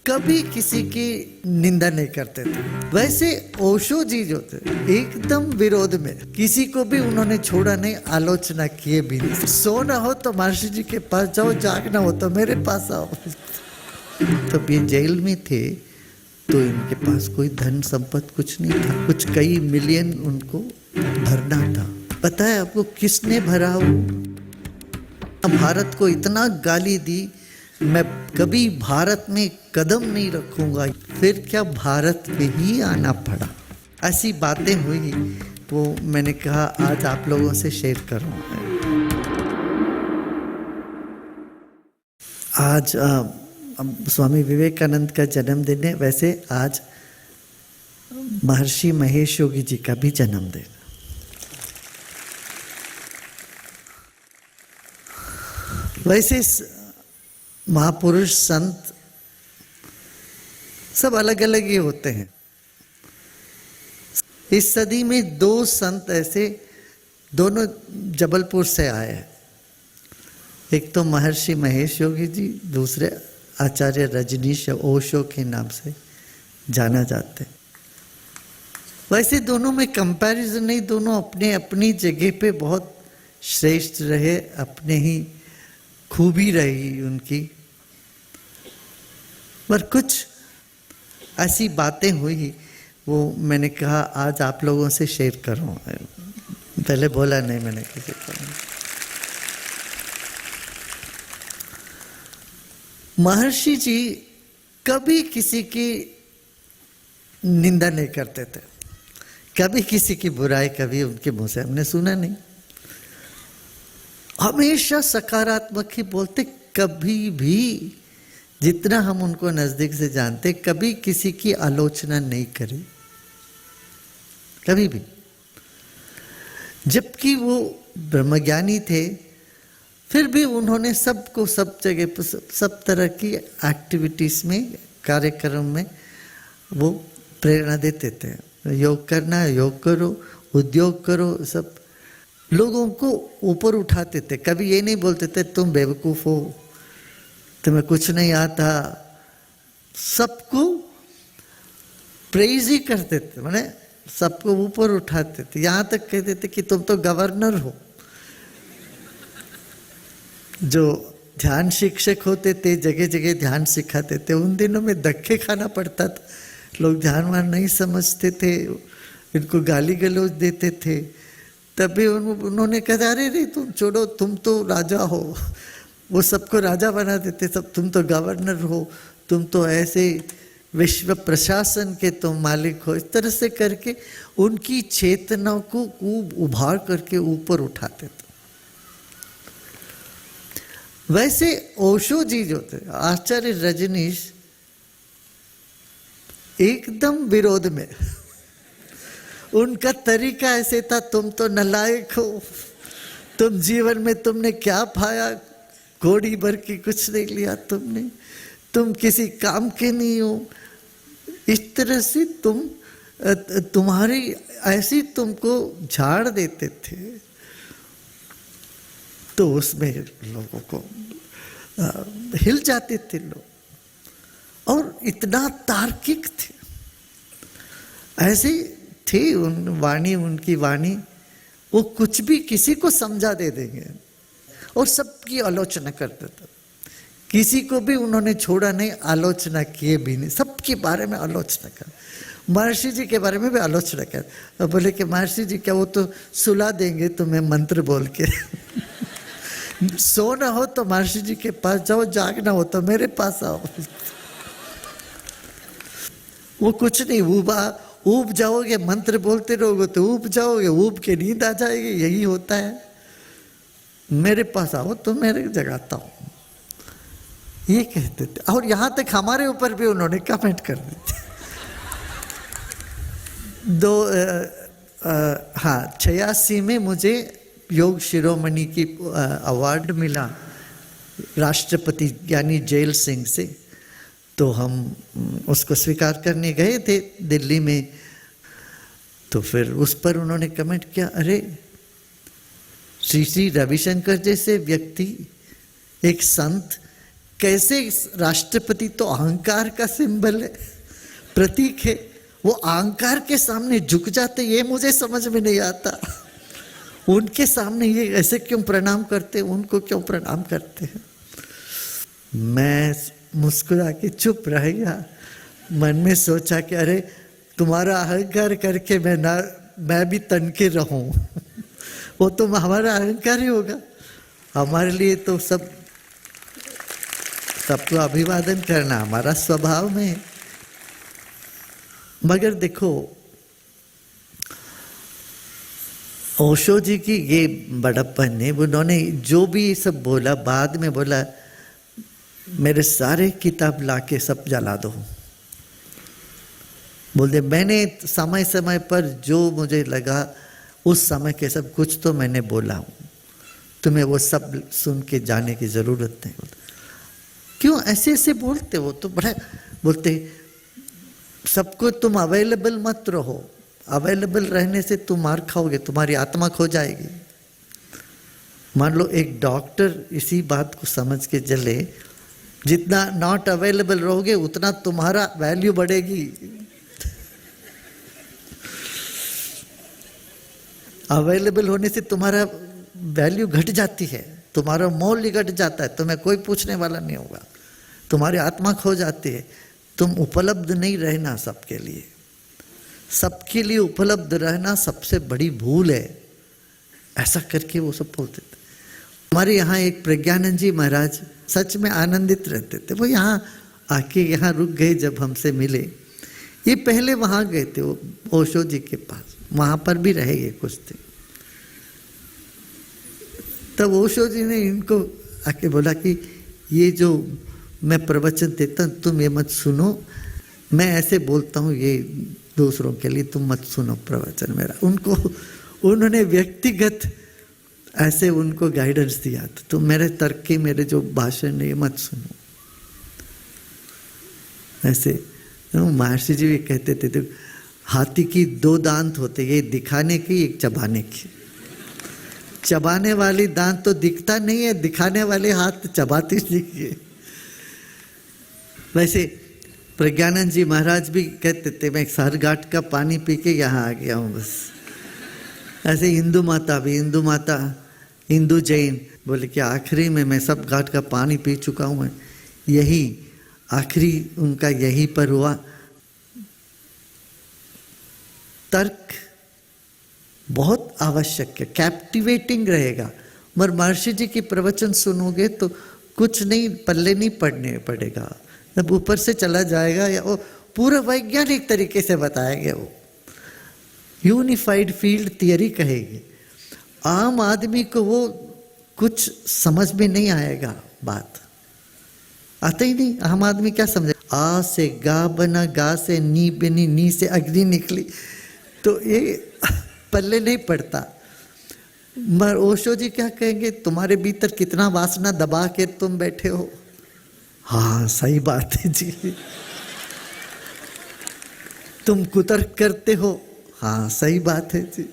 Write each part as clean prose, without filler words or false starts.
कभी किसी की निंदा नहीं करते थे। वैसे ओशो जी जो थे एकदम विरोध में, किसी को भी उन्होंने छोड़ा नहीं, आलोचना किए भी नहीं। सोना हो तो महर्षि जी के पास जाओ, जागना हो तो मेरे पास आओ। तो ये जेल में थे तो इनके पास कोई धन संपत्ति कुछ नहीं था, कुछ कई मिलियन उनको भरना था। पता है आपको किसने भरा? वो भारत को इतना गाली दी, मैं कभी भारत में कदम नहीं रखूंगा, फिर क्या भारत में ही आना पड़ा। ऐसी बातें हुई, वो मैंने कहा आज आप लोगों से शेयर करूं। आज स्वामी विवेकानंद का जन्मदिन है। वैसे आज महर्षि महेश योगी जी का भी जन्मदिन। वैसे महापुरुष संत सब अलग अलग ही होते हैं। इस सदी में दो संत ऐसे, दोनों जबलपुर से आए हैं। एक तो महर्षि महेश योगी जी, दूसरे आचार्य रजनीश ओशो के नाम से जाना जाते हैं। वैसे दोनों में कंपैरिजन नहीं, दोनों अपने अपनी जगह पे बहुत श्रेष्ठ रहे, अपने ही खूबी रही उनकी। पर कुछ ऐसी बातें हुई, वो मैंने कहा आज आप लोगों से शेयर करूं। पहले बोला नहीं मैंने किसी को। महर्षि जी कभी किसी की निंदा नहीं करते थे, कभी किसी की बुराई कभी उनके मुंह से हमने सुना नहीं। हमेशा सकारात्मक ही बोलते, कभी भी जितना हम उनको नजदीक से जानते, कभी किसी की आलोचना नहीं करी, कभी भी। जबकि वो ब्रह्मज्ञानी थे, फिर भी उन्होंने सबको सब जगह पर सब तरह की एक्टिविटीज में, कार्यक्रम में वो प्रेरणा देते थे। योग करना है योग करो, उद्योग करो, सब लोगों को ऊपर उठाते थे। कभी ये नहीं बोलते थे तुम बेवकूफ हो, तुम्हें कुछ नहीं आता। सबको प्रेज ही करते थे, माने सबको ऊपर उठाते थे। यहाँ तक कहते थे कि तुम तो गवर्नर हो। जो ध्यान शिक्षक होते थे, जगह जगह ध्यान सिखाते थे, उन दिनों में धक्के खाना पड़ता था। लोग ध्यान वान नहीं समझते थे, इनको गाली गलौज देते थे। तभी उन्होंने कहा अरे रे तुम छोड़ो, तुम तो राजा हो। वो सबको राजा बना देते, सब तुम तो गवर्नर हो, तुम तो ऐसे विश्व प्रशासन के तुम मालिक हो। इस तरह से करके उनकी चेतना को उभार करके ऊपर उठाते थे। वैसे ओशो जी जो थे, आचार्य रजनीश, एकदम विरोध में। उनका तरीका ऐसे था, तुम तो नालायक हो, तुम जीवन में तुमने क्या पाया, घोड़ी भर की कुछ नहीं लिया तुमने, तुम किसी काम के नहीं हो। इस तरह से तुम्हारी ऐसी तुमको झाड़ देते थे। तो उसमें लोगों को हिल जाते थे लोग, और इतना तार्किक थे, ऐसे थे उनकी वाणी, वो कुछ भी किसी को समझा दे देंगे, और सबकी आलोचना करते थे। किसी को भी उन्होंने छोड़ा नहीं, आलोचना किए भी नहीं, सबके बारे में आलोचना कर। महर्षि जी के बारे में भी आलोचना कर, और बोले कि महर्षि जी क्या वो तो सुला देंगे तुम्हें मंत्र बोल के। सोना हो तो महर्षि जी के पास जाओ, जागना हो तो मेरे पास आओ। वो कुछ नहीं, ऊब जाओगे, मंत्र बोलते रहोगे तो ऊब जाओगे, ऊब के नींद आ जाएगी, यही होता है। मेरे पास आओ तो मेरे जगाता हूं, ये कहते थे। और यहां तक हमारे ऊपर भी उन्होंने कमेंट कर दी थी। 86 में मुझे योग शिरोमणि की अवार्ड मिला राष्ट्रपति यानी जेल सिंह से। तो हम उसको स्वीकार करने गए थे दिल्ली में। तो फिर उस पर उन्होंने कमेंट किया, अरे श्री श्री रविशंकर जैसे व्यक्ति, एक संत, कैसे राष्ट्रपति तो अहंकार का सिंबल है, प्रतीक है, वो अहंकार के सामने झुक जाते, ये मुझे समझ में नहीं आता। उनके सामने ये ऐसे क्यों प्रणाम करते, उनको क्यों प्रणाम करते हैं। मैं मुस्कुरा के चुप रह गया, मन में सोचा कि अरे तुम्हारा अहंकार करके मैं भी तन के रहूं। वो तो हमारा अहंकार ही होगा, हमारे लिए तो सबको अभिवादन करना हमारा स्वभाव में है। मगर देखो ओशो जी की ये बड़प्पन है, उन्होंने जो भी सब बोला बाद में बोला मेरे सारे किताब लाके सब जला दो। बोलते मैंने समय समय पर जो मुझे लगा उस समय के सब कुछ तो मैंने बोला हूँ, तुम्हें वो सब सुन के जाने की ज़रूरत नहीं। क्यों ऐसे ऐसे बोलते हो, तो बड़ा बोलते सबको तुम अवेलेबल मत रहो, अवेलेबल रहने से तुम मार खाओगे, तुम्हारी आत्मा खो जाएगी। मान लो एक डॉक्टर इसी बात को समझ के चले, जितना नॉट अवेलेबल रहोगे उतना तुम्हारा वैल्यू बढ़ेगी। अवेलेबल होने से तुम्हारा वैल्यू घट जाती है, तुम्हारा मोल घट जाता है, तुम्हें कोई पूछने वाला नहीं होगा, तुम्हारी आत्मा खो जाती है। तुम उपलब्ध नहीं रहना सबके लिए, सबके लिए उपलब्ध रहना सबसे बड़ी भूल है। ऐसा करके वो सब बोलते थे। हमारे यहाँ एक प्रज्ञानंद जी महाराज सच में आनंदित रहते थे। वो यहाँ आके यहाँ रुक गए, जब हमसे मिले। ये पहले वहाँ गए थे वो ओशो जी के पास, वहाँ पर भी रहेंगे कुछ दिन। तब ओशो जी ने इनको आके बोला कि ये जो मैं प्रवचन देता हूँ तुम ये मत सुनो, मैं ऐसे बोलता हूँ ये दूसरों के लिए, तुम मत सुनो प्रवचन मेरा। उन्होंने व्यक्तिगत ऐसे उनको गाइडेंस दिया, तो तुम मेरे तर्क के मेरे जो भाषण है ये मत सुनो। ऐसे महर्षि जी भी कहते थे तो हाथी की दो दांत होते, ये दिखाने की एक चबाने की। चबाने वाली दांत तो दिखता नहीं है, दिखाने वाले हाथ चबाती नहीं है। वैसे प्रज्ञानंद जी महाराज भी कहते थे मैं सर घाट का पानी पी के यहाँ आ गया हूँ बस। ऐसे हिंदू माता भी, हिंदू माता हिंदू जैन बोले कि आखिरी में मैं सब घाट का पानी पी चुका हूँ, यही आखिरी उनका यहीं पर हुआ। तर्क बहुत आवश्यक है, कैप्टिवेटिंग रहेगा। मगर महर्षि जी की प्रवचन सुनोगे तो कुछ नहीं, पल्ले नहीं पड़ने पड़ेगा, जब ऊपर से चला जाएगा या वो पूरा वैज्ञानिक तरीके से बताएंगे। वो यूनिफाइड फील्ड थियरी कहेगी। आम आदमी को वो कुछ समझ में नहीं आएगा, बात आता ही नहीं। आम आदमी क्या समझे, आ से गा बना, गा से नी बनी, नी से अग्नि निकली, तो ये पल्ले नहीं पड़ता। मगर ओशो जी क्या कहेंगे, तुम्हारे भीतर कितना वासना दबा के तुम बैठे हो। हाँ सही बात है जी। तुम कुतर्क करते हो, हाँ सही बात है जी।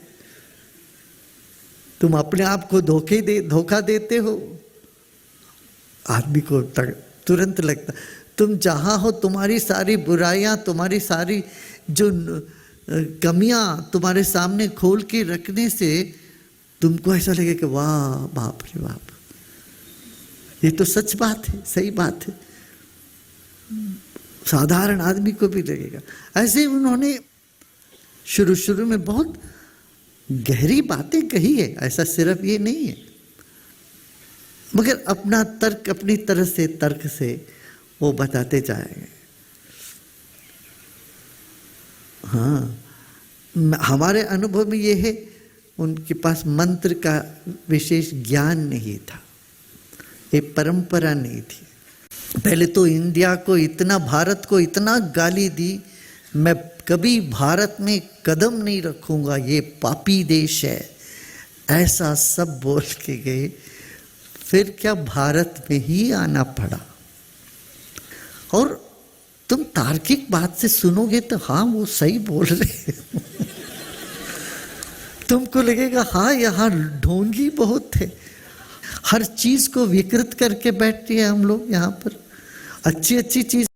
तुम अपने आप को धोखा देते हो, आदमी को तुरंत लगता। तुम जहाँ हो तुम्हारी सारी बुराइयां, तुम्हारी सारी जो कमियां तुम्हारे सामने खोल के रखने से तुमको ऐसा लगे कि वाह बाप रे बाप, ये तो सच बात है, सही बात है। साधारण आदमी को भी लगेगा। ऐसे उन्होंने शुरू में बहुत गहरी बातें कही है, ऐसा सिर्फ ये नहीं है, मगर अपना तर्क अपनी तरह से तर्क से वो बताते जाएंगे। हाँ, हमारे अनुभव में ये है, उनके पास मंत्र का विशेष ज्ञान नहीं था, ये परंपरा नहीं थी। पहले तो इंडिया को इतना, भारत को इतना गाली दी, मैं कभी भारत में कदम नहीं रखूंगा, ये पापी देश है, ऐसा सब बोल के गए। फिर क्या भारत में ही आना पड़ा। और तुम तार्किक बात से सुनोगे तो हाँ वो सही बोल रहे तुमको लगेगा हाँ यहाँ ढोंगी बहुत है। हर चीज को विकृत करके बैठते हैं हम लोग यहाँ पर। अच्छी अच्छी चीज,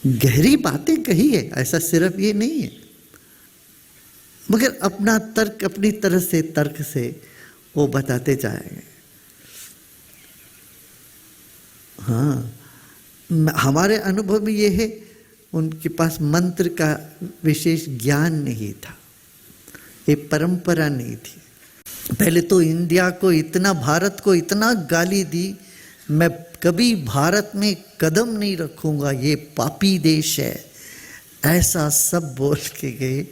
गहरी बातें कही है, ऐसा सिर्फ ये नहीं है, मगर अपना तर्क अपनी तरह से तर्क से वो बताते जाएंगे। हाँ, हमारे अनुभव में ये है, उनके पास मंत्र का विशेष ज्ञान नहीं था, ये परंपरा नहीं थी। पहले तो इंडिया को इतना, भारत को इतना गाली दी, मैं कभी भारत में कदम नहीं रखूंगा, ये पापी देश है, ऐसा सब बोल के गए।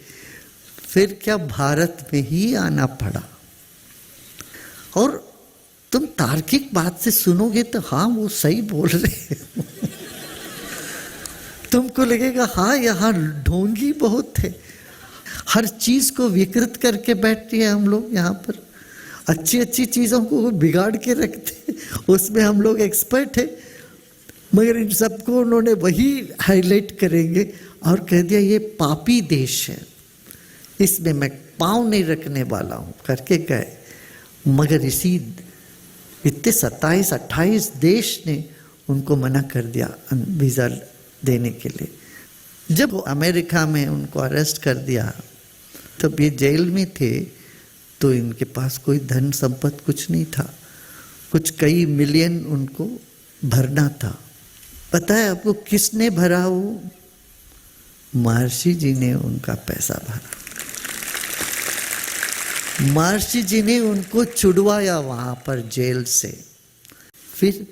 फिर क्या भारत में ही आना पड़ा। और तुम तार्किक बात से सुनोगे तो हाँ वो सही बोल रहे हैं तुमको लगेगा हाँ यहाँ ढोंगी बहुत है। हर चीज को विकृत करके बैठते हैं हम लोग यहाँ पर। अच्छी अच्छी चीजों को बिगाड़ के रखते हैं, उसमें हम लोग एक्सपर्ट है, मगर इन सबको उन्होंने वही हाईलाइट करेंगे और कह दिया ये पापी देश है, इसमें मैं पाँव नहीं रखने वाला हूँ करके गए। मगर इसी इतने 27-28 देश ने उनको मना कर दिया वीज़ा देने के लिए। जब वो अमेरिका में उनको अरेस्ट कर दिया तब ये जेल में थे, तो इनके पास कोई धन संपत्ति कुछ नहीं था, कुछ कई मिलियन उनको भरना था। पता है आपको किसने भरा? वो महर्षि जी ने उनका पैसा भरा। महर्षि जी ने उनको छुड़वाया वहां पर जेल से। फिर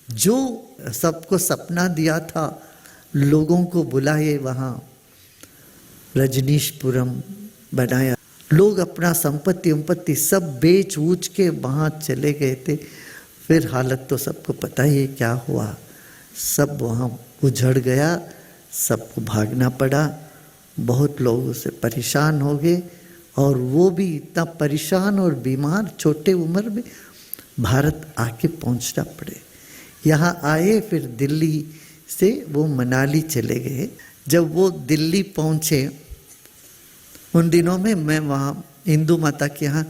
जो सबको सपना दिया था, लोगों को बुलाए, वहां रजनीशपुरम बनाया, लोग अपना संपत्ति सब बेच ऊच के वहां चले गए थे। फिर हालत तो सबको पता ही है क्या हुआ, सब वहां उजड़ गया, सबको भागना पड़ा, बहुत लोग उससे परेशान हो गए। और वो भी इतना परेशान और बीमार छोटे उम्र में भारत आके पहुंचना पड़े। यहाँ आए, फिर दिल्ली से वो मनाली चले गए। जब वो दिल्ली पहुँचे, उन दिनों में मैं वहाँ इंदु माता के यहाँ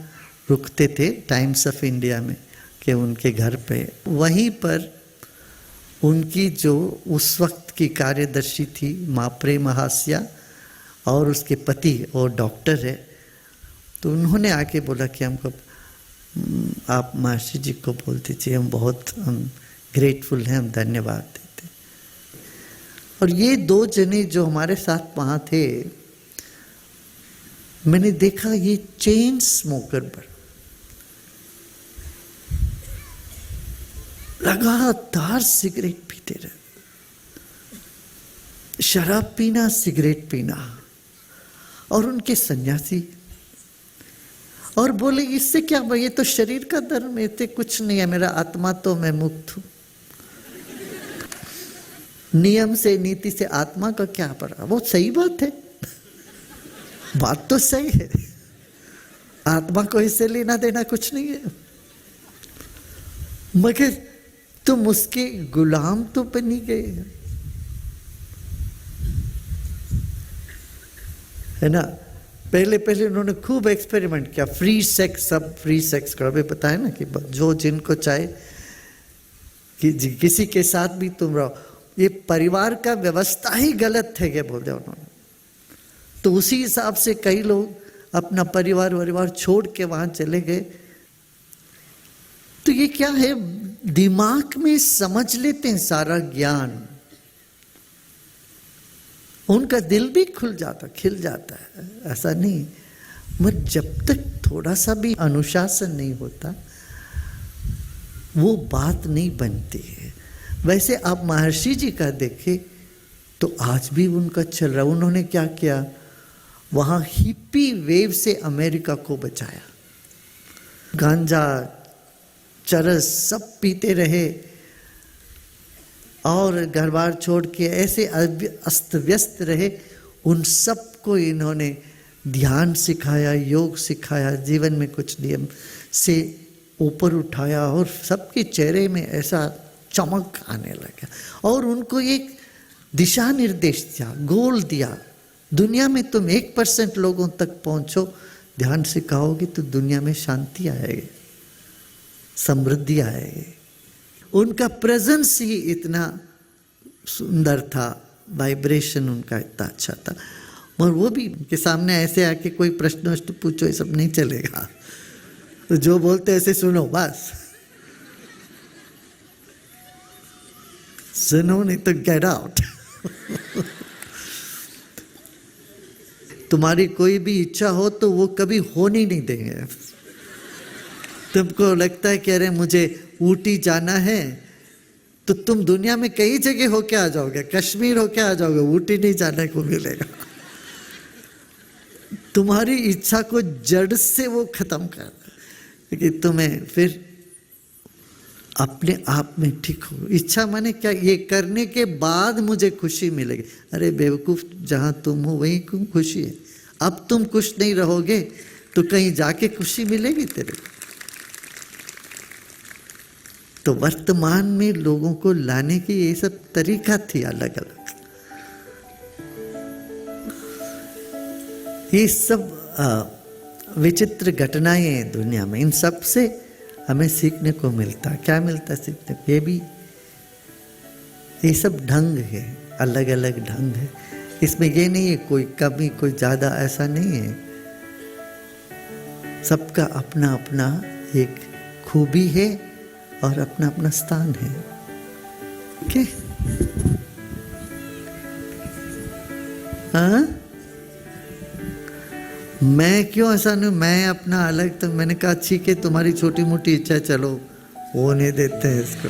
रुकते थे टाइम्स ऑफ इंडिया में, कि उनके घर पे। वहीं पर उनकी जो उस वक्त की कार्यदर्शी थी माँ प्रेम हास्या, और उसके पति वो डॉक्टर है, तो उन्होंने आके बोला कि हमको आप महर्षि जी को बोल दीजिए, हम ग्रेटफुल हैं, हम धन्यवाद देते। और ये दो जने जो हमारे साथ वहाँ थे, मैंने देखा ये चेन स्मोकर पर लगातार सिगरेट पीते रहे, शराब पीना, सिगरेट पीना। और उनके सन्यासी, और बोले इससे क्या, ये तो शरीर का धर्म है, तो कुछ नहीं है, मेरा आत्मा तो मैं मुक्त हूं, नियम से नीति से आत्मा का क्या पड़ा। वो सही बात है, बात तो सही है, आत्मा को इससे लेना देना कुछ नहीं है, मगर तुम उसके गुलाम तो बनी गए, है ना। पहले पहले उन्होंने खूब एक्सपेरिमेंट किया, फ्री सेक्स, सब फ्री सेक्स का भी पता है ना, कि जो जिनको चाहे कि किसी के साथ भी तुम रहो, ये परिवार का व्यवस्था ही गलत है क्या बोल दिया उन्होंने। तो उसी हिसाब से कई लोग अपना परिवार छोड़ के वहां चले गए। तो ये क्या है, दिमाग में समझ लेते हैं सारा ज्ञान, उनका दिल भी खिल जाता है, ऐसा नहीं। मगर जब तक थोड़ा सा भी अनुशासन नहीं होता, वो बात नहीं बनती है। वैसे आप महर्षि जी का देखें तो आज भी उनका चल रहा। उन्होंने क्या किया, वहाँ हिप्पी वेव से अमेरिका को बचाया। गांजा, चरस सब पीते रहे और घर बार छोड़ के ऐसे अस्त व्यस्त रहे। उन सब को इन्होंने ध्यान सिखाया, योग सिखाया, जीवन में कुछ नियम से ऊपर उठाया और सबके चेहरे में ऐसा चमक आने लगा। और उनको एक दिशा निर्देश दिया, गोल दिया, दुनिया में तुम 1% लोगों तक पहुंचो, ध्यान सिखाओगे तो दुनिया में शांति आएगी, समृद्धि आएगी। उनका प्रेजेंस ही इतना सुंदर था, वाइब्रेशन उनका इतना अच्छा था। और वो भी के सामने ऐसे आके कोई प्रश्न वश्न पूछो, ये सब नहीं चलेगा, तो जो बोलते ऐसे सुनो, बस सुनो नहीं तो गेट आउट। तुम्हारी कोई भी इच्छा हो तो वो कभी होने नहीं देंगे। तुमको लगता है कि अरे मुझे ऊटी जाना है, तो तुम दुनिया में कई जगह होके आ जाओगे, कश्मीर होके आ जाओगे, ऊटी नहीं जाने को मिलेगा। तुम्हारी इच्छा को जड़ से वो खत्म कर कि तुम्हें फिर अपने आप में ठीक हो। इच्छा माने क्या, ये करने के बाद मुझे खुशी मिलेगी। अरे बेवकूफ, जहां तुम हो वहीं क्यों खुशी है? अब तुम खुश नहीं रहोगे तो कहीं जाके खुशी मिलेगी तेरे को। तो वर्तमान में लोगों को लाने की ये सब तरीका थी अलग अलग। ये सब विचित्र घटनाएं हैं दुनिया में, इन सब से हमें सीखने को मिलता। क्या मिलता सीखने को? ये भी, ये सब ढंग है, अलग अलग ढंग है। इसमें ये नहीं है कोई कमी कोई ज्यादा, ऐसा नहीं है। सबका अपना अपना एक खूबी है और अपना अपना स्थान है। ओके, हाँ, मैं क्यों ऐसा नहीं, मैं अपना अलग। तो मैंने कहा ठीक है, तुम्हारी छोटी मोटी इच्छा, चलो वो नहीं देते हैं इसको।